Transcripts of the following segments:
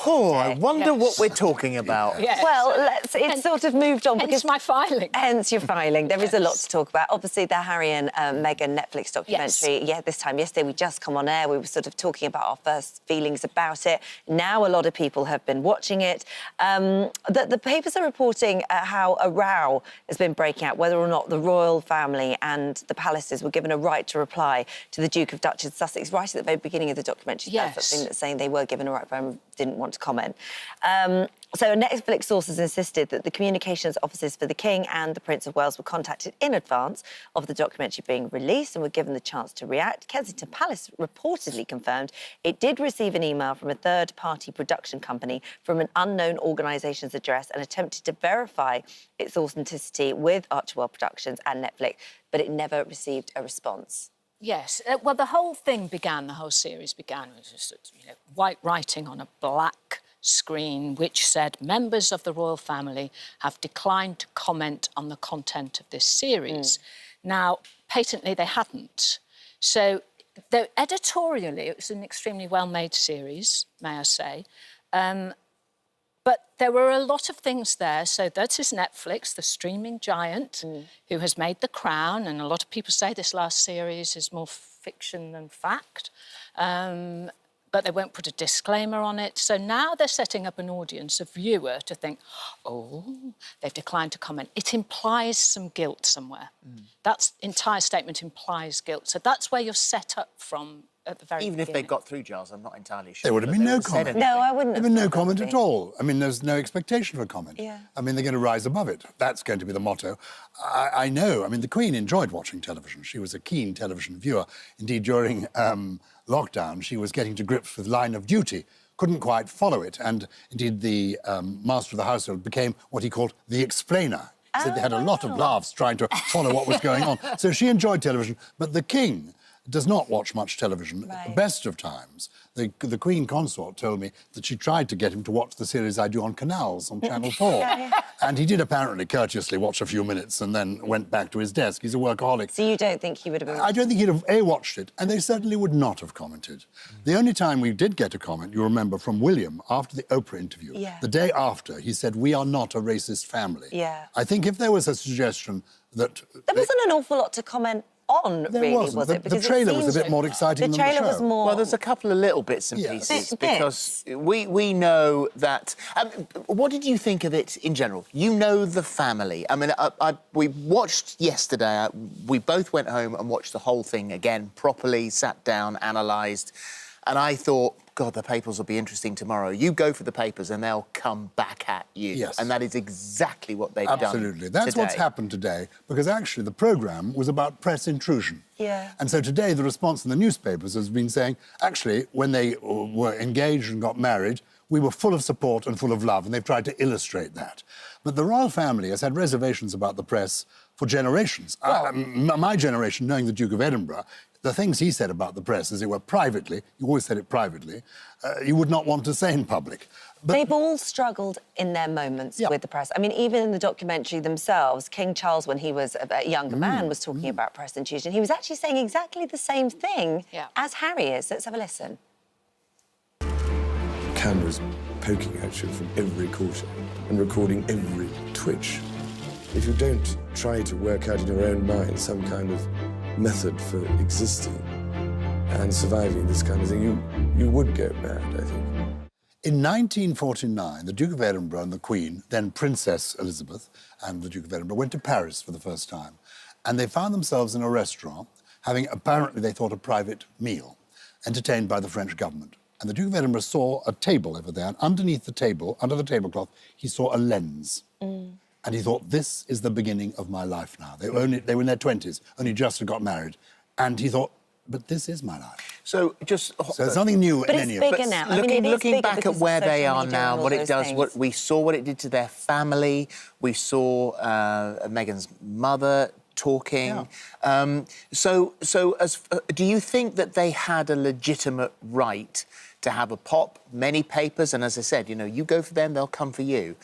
Oh, I wonder what we're talking about. Yes. Well, it's sort of moved on. Hence my filing. Hence your filing. There is a lot to talk about. Obviously, the Harry and Meghan Netflix documentary. Yes. Yeah, this time yesterday we just come on air. We were sort of talking about our first feelings about it. Now a lot of people have been watching it. The papers are reporting how a row has been breaking out, whether or not the royal family and the palaces were given a right to reply to the Duke of Duchess of Sussex right at the very beginning of the documentary. Yes. That's something that's saying they were given a right, but didn't want to comment. So Netflix sources insisted that the communications offices for the King and the Prince of Wales were contacted in advance of the documentary being released and were given the chance to react. Kensington Palace reportedly confirmed it did receive an email from a third-party production company from an unknown organisation's address and attempted to verify its authenticity with Archewell Productions and Netflix, but it never received a response. Yes. Well, the whole series began with just, white writing on a black screen which said members of the royal family have declined to comment on the content of this series. Now, patently, they hadn't. So, though editorially, it was an extremely well-made series, may I say, but there were a lot of things there. So that is Netflix, the streaming giant, who has made The Crown, and a lot of people say this last series is more fiction than fact. But they won't put a disclaimer on it. So now they're setting up an audience, a viewer, to think, oh, they've declined to comment. It implies some guilt somewhere. That entire statement implies guilt. So that's where you're set up from at the very Even beginning. if they got through, Gyles, I'm not entirely sure. There would have been no comment. No, I wouldn't have. There would have been no comment at all. I mean, there's no expectation for a comment. Yeah. I mean, they're going to rise above it. That's going to be the motto. I know. I mean, the Queen enjoyed watching television. She was a keen television viewer. Indeed, during lockdown, she was getting to grips with Line of Duty, couldn't quite follow it. And indeed, the master of the household became what he called the explainer. He said they had a lot of laughs trying to follow what was going on. So she enjoyed television. But the King does not watch much television at the best of times. The Queen Consort told me that she tried to get him to watch the series I do on Canals on Channel 4. And he did apparently courteously watch a few minutes and then went back to his desk. He's a workaholic. So you don't think he would have been... I don't think he'd have, watched it, and they certainly would not have commented. The only time we did get a comment, you remember, from William, after the Oprah interview, the day after, he said, "We are not a racist family." I think if there was a suggestion that... There wasn't an awful lot to comment on, really, was it? The trailer was a bit more exciting than the show. The trailer was more... Well, there's a couple of little bits and pieces, because we know that... what did you think of it in general? You know the family. I mean, we watched yesterday, we both went home and watched the whole thing again, properly, sat down, analysed, and I thought, God, the papers will be interesting tomorrow. You go for the papers and they'll come back at you. Yes. And that is exactly what they've done. Absolutely. That's today. what's happened today, because actually the programme was about press intrusion. And so today the response in the newspapers has been saying, actually, when they were engaged and got married, we were full of support and full of love, and they've tried to illustrate that. But the royal family has had reservations about the press for generations. Well, my generation, knowing the Duke of Edinburgh, the things he said about the press, as it were, privately, he always said it privately, you would not want to say in public. But they've all struggled in their moments with the press. I mean, even in the documentary themselves, King Charles, when he was a younger man, was talking about press intrusion. He was actually saying exactly the same thing as Harry is. Let's have a listen. Cameras poking at you from every quarter and recording every twitch. If you don't try to work out in your own mind some kind of method for existing and surviving this kind of thing, you would go mad, I think. In 1949, the Duke of Edinburgh and the Queen, then Princess Elizabeth and the Duke of Edinburgh, went to Paris for the first time. And they found themselves in a restaurant having, apparently, they thought, a private meal, entertained by the French government. And the Duke of Edinburgh saw a table over there, and underneath the table, under the tablecloth, he saw a lens. And he thought, this is the beginning of my life now. They were in their 20s, only just had got married. And he thought, but this is my life. So there's nothing new in any of it. But it's bigger now. Looking back at where they are now, what it does, what we saw, what it did to their family. We saw Meghan's mother talking. So do you think that they had a legitimate right to have a pop, many papers, and as I said, you go for them, they'll come for you?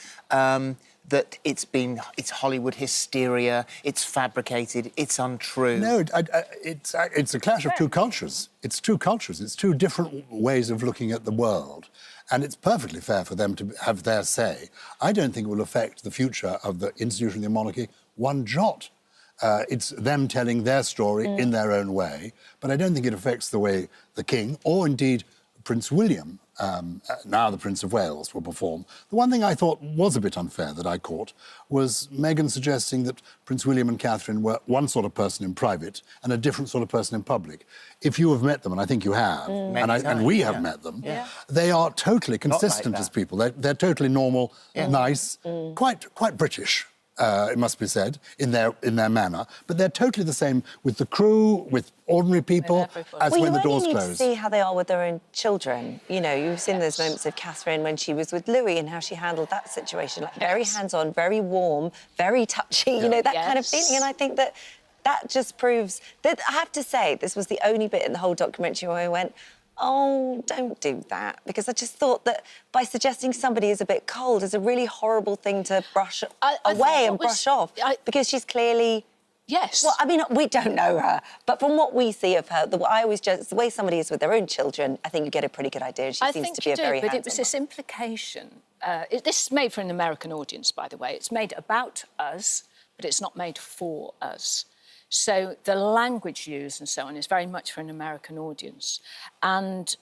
That it's Hollywood hysteria, it's fabricated, it's untrue. No, it's a clash of two cultures. It's two cultures. It's two different ways of looking at the world. and it's perfectly fair for them to have their say. I don't think it will affect the future of the institution of the monarchy one jot. It's them telling their story in their own way, but I don't think it affects the way the King, or indeed Prince William, now the Prince of Wales, will perform. The one thing I thought was a bit unfair that I caught was Meghan suggesting that Prince William and Catherine were one sort of person in private and a different sort of person in public. If you have met them, and I think you have, and we have met them, they are totally consistent as people. They're totally normal, nice, quite British. It must be said, in their manner, but they're totally the same with the crew, with ordinary people, as when the doors close. You only need to see how they are with their own children. You know, you've seen those moments of Catherine when she was with Louis and how she handled that situation, like very hands-on, very warm, very touchy, you know, that kind of feeling. And I think that just proves that, I have to say, this was the only bit in the whole documentary where I went, oh, don't do that. Because I just thought that by suggesting somebody is a bit cold is a really horrible thing to brush away and brush off. Because she's clearly... Yes. Well, I mean, we don't know her, but from what we see of her, I always judge the way somebody is with their own children, I think you get a pretty good idea. She seems to be a very handsome. But it was this implication. This is made for an American audience, by the way. It's made about us, but it's not made for us. So the language used and so on is very much for an American audience. And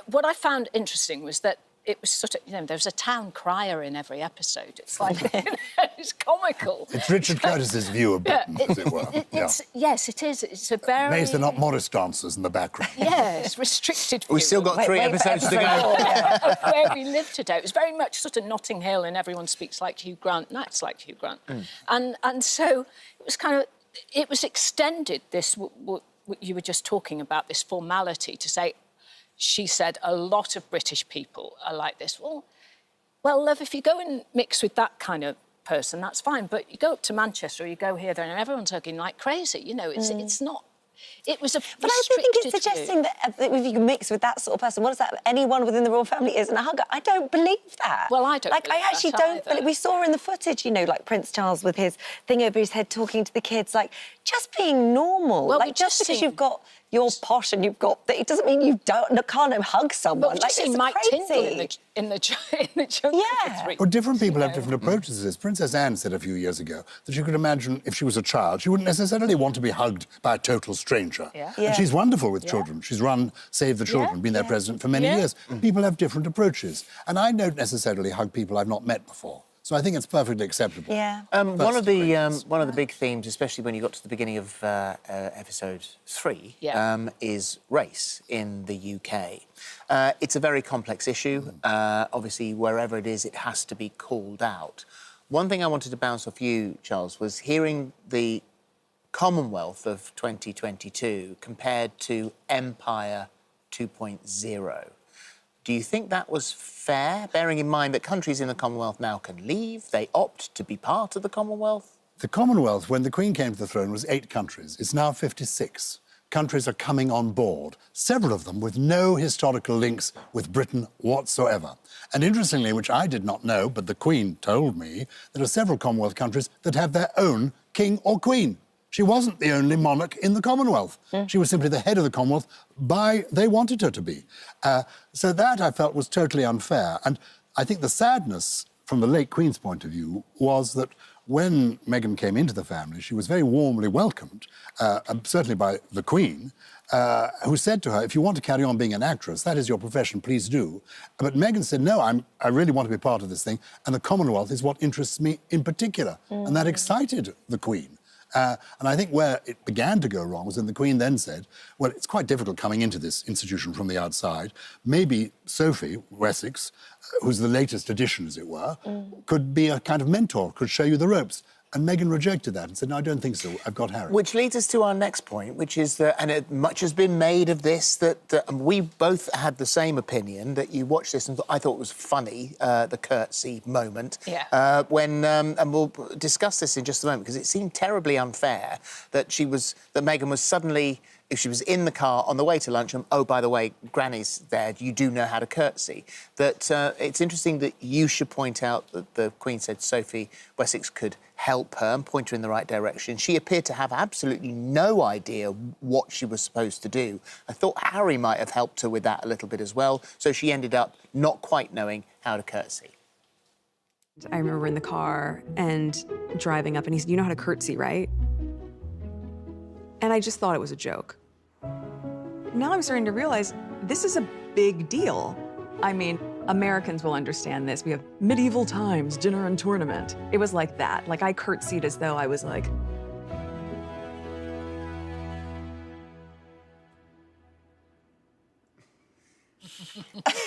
what I found interesting was that it was sort of, you know, there's a town crier in every episode. It's like, you know, it's comical. It's Richard Curtis's view of Britain, as it were. Yes, it is. It's a very... Amazed they're not Morris dancers in the background. Yes, restricted view. We've still got three episodes to go. Of where we live today. It was very much sort of Notting Hill and everyone speaks like Hugh Grant, and acts like Hugh Grant. And so it was kind of... It was extended, this, what you were just talking about, this formality, to say, she said, a lot of British people are like this. Well, love, if you go and mix with that kind of person, that's fine. But you go up to Manchester or you go here, there, and everyone's hugging like crazy. You know, it's not... It was a But I think it's suggesting that if you mix with that sort of person, what is that? Anyone within the royal family isn't a hugger. I don't believe that. Well, I don't like, believe I actually that don't either. believe... We saw in the footage, you know, like Prince Charles with his thing over his head talking to the kids, like, just being normal. Well, like, just because you've got... You're posh and you've got... It doesn't mean you can't hug someone. Well, like, it's Mike crazy. Tyndall in the jungle. Yeah. For 3 Well, different people have different approaches to this. Princess Anne said a few years ago that you could imagine if she was a child, she wouldn't necessarily want to be hugged by a total stranger. And she's wonderful with children. She's run Save the Children, been their president for many years. People have different approaches. And I don't necessarily hug people I've not met before. So I think it's perfectly acceptable. Yeah. One of the big themes, especially when you got to the beginning of episode 3, is race in the UK. It's a very complex issue. Obviously, wherever it is, it has to be called out. One thing I wanted to bounce off you, Charles, was hearing the Commonwealth of 2022 compared to Empire 2.0. Do you think that was fair, bearing in mind that countries in the Commonwealth now can leave, they opt to be part of the Commonwealth? The Commonwealth, when the Queen came to the throne, was 8 countries. It's now 56. Countries are coming on board, several of them with no historical links with Britain whatsoever. And interestingly, which I did not know, but the Queen told me, there are several Commonwealth countries that have their own king or queen. She wasn't the only monarch in the Commonwealth. She was simply the head of the Commonwealth they wanted her to be. So that, I felt, was totally unfair. And I think the sadness, from the late Queen's point of view, was that when Meghan came into the family, she was very warmly welcomed, certainly by the Queen, who said to her, if you want to carry on being an actress, that is your profession, please do. But Meghan said, no, I really want to be part of this thing, and the Commonwealth is what interests me in particular. And that excited the Queen. And I think where it began to go wrong was when the Queen then said, well, it's quite difficult coming into this institution from the outside. Maybe Sophie, Wessex, who's the latest addition, as it were, could be a kind of mentor, could show you the ropes. And Meghan rejected that and said, no, I don't think so, I've got Harry. Which leads us to our next point, which is that, and much has been made of this, that we both had the same opinion, that you watched this and I thought it was funny, the curtsy moment. When, and we'll discuss this in just a moment, because it seemed terribly unfair that Meghan was suddenly, if she was in the car on the way to lunch, and, oh, by the way, Granny's there, you do know how to curtsy. That it's interesting that you should point out that the Queen said Sophie Wessex could help her and point her in the right direction. She appeared to have absolutely no idea what she was supposed to do. I thought Harry might have helped her with that a little bit as well, so she ended up not quite knowing how to curtsy. I remember we're in the car and driving up, and he said, "You know how to curtsy, right?" And I just thought it was a joke. Now I'm starting to realize this is a big deal. I mean, Americans will understand this. We have medieval times, dinner and tournament. It was like that. Like, I curtsied as though I was like...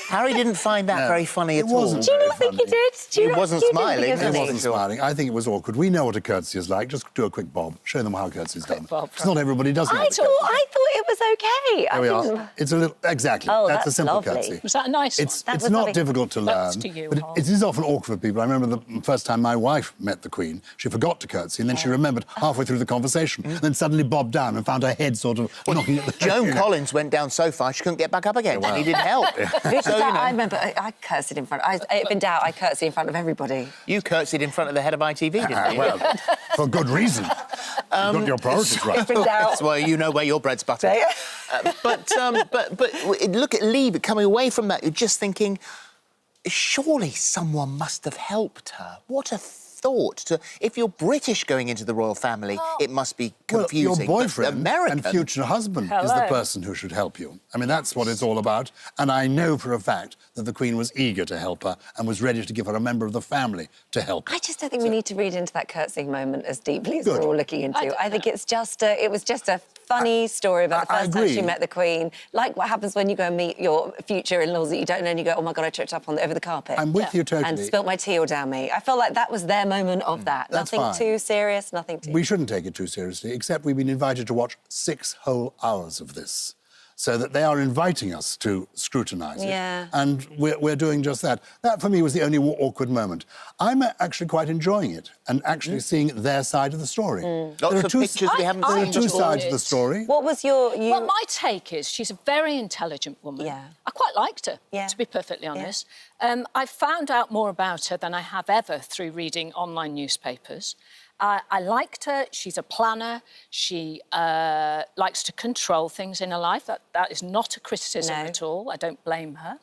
Harry didn't find that very funny at all. Wasn't Do you very not think he funny. did? He wasn't smiling. He wasn't smiling. I think it was awkward. We know what a curtsy is like. Just do a quick bob. Show them how a curtsy is done. Because not everybody does know. I thought it was okay. There we are. It's a little... Exactly. Oh, that's a simple lovely. curtsy. Was that a nice one? It's not difficult to learn, That's to you, but Hall. it is often awkward for people. I remember the first time my wife met the Queen, she forgot to curtsy, and then she remembered halfway through the conversation, then suddenly bobbed down and found her head sort of knocking at the... Joan Collins went down so far she couldn't get back up again. He didn't help. So, you know, I remember I curtsied in front... If in doubt, I curtsy in front of everybody. you curtsied in front of the head of ITV, didn't you? Well, for good reason. You've got your priorities right. If in doubt... Well, you know where your bread's buttered. But look at Lee coming away from that. You're just thinking, surely someone must have helped her. What a thought. If you're British going into the royal family, it must be confusing. Well, your boyfriend American and future husband is the person who should help you. I mean, that's what it's all about. And I know for a fact that the Queen was eager to help her and was ready to give her a member of the family to help her. I just don't think we need to read into that curtsying moment as deeply as we're all looking into. I think it's just it was just a funny story about the first time she met the Queen. Like what happens when you go and meet your future in-laws that you don't know and you go, oh, my God, I tripped up over the carpet. I'm with you totally. And spilt my tea all down me. I felt like that was their moment of that. That's nothing fine. too serious, nothing too... We shouldn't take it too seriously, except we've been invited to watch 6 whole hours of this. So that they are inviting us to scrutinise it. Yeah. And we're doing just that. That, for me, was the only awkward moment. I'm actually quite enjoying it and actually seeing their side of the story. Lots of pictures we haven't seen. There are two sides of the story. What was your... Well, my take is she's a very intelligent woman. Yeah. I quite liked her, to be perfectly honest. I found out more about her than I have ever through reading online newspapers. I liked her. She's a planner. She likes to control things in her life. That is not a criticism at all. I don't blame her.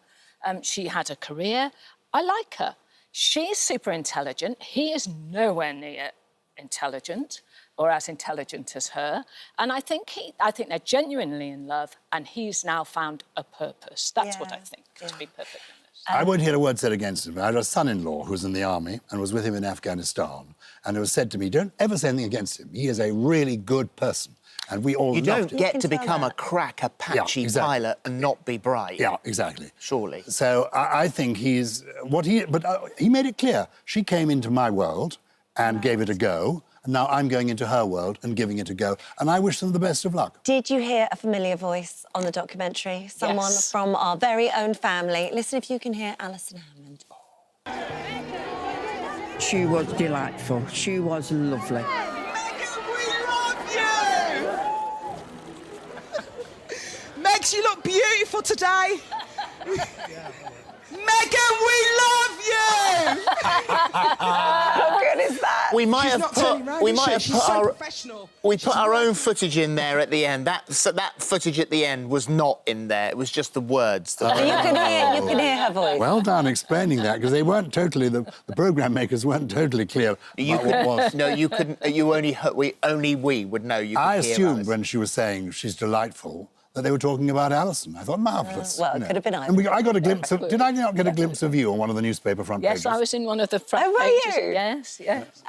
She had a career. I like her. She's super intelligent. He is nowhere near intelligent or as intelligent as her. And I think they're genuinely in love, and he's now found a purpose. That's what I think, to be perfectly honest. I won't hear a word said against him. I had a son-in-law who was in the army and was with him in Afghanistan, and it was said to me, don't ever say anything against him. He is a really good person, and we all loved him. You don't get to become a crack Apache pilot and not be bright. Yeah, exactly. Surely. So I think he's... he made it clear. She came into my world and gave it a go, and now I'm going into her world and giving it a go, and I wish them the best of luck. Did you hear a familiar voice on the documentary? Someone from our very own family. Listen if you can hear Alison Hammond. She was delightful. She was lovely. Meghan, we love you! Megs, you look beautiful today. Meghan, we love you! How good is that? We might have put our own footage in there at the end. That footage at the end was not in there. It was just the words. You can hear her voice. Well done explaining that, because they weren't totally... The programme makers weren't totally clear about what was. No, you couldn't... Only we would know you could I hear assumed Alison. when she was saying she's delightful that they were talking about Alison. I thought, marvellous. Well, it could have been either. And I got a glimpse of... Did I not get a glimpse of you on one of the newspaper front pages? Yes, I was in one of the front were pages. you? Yes.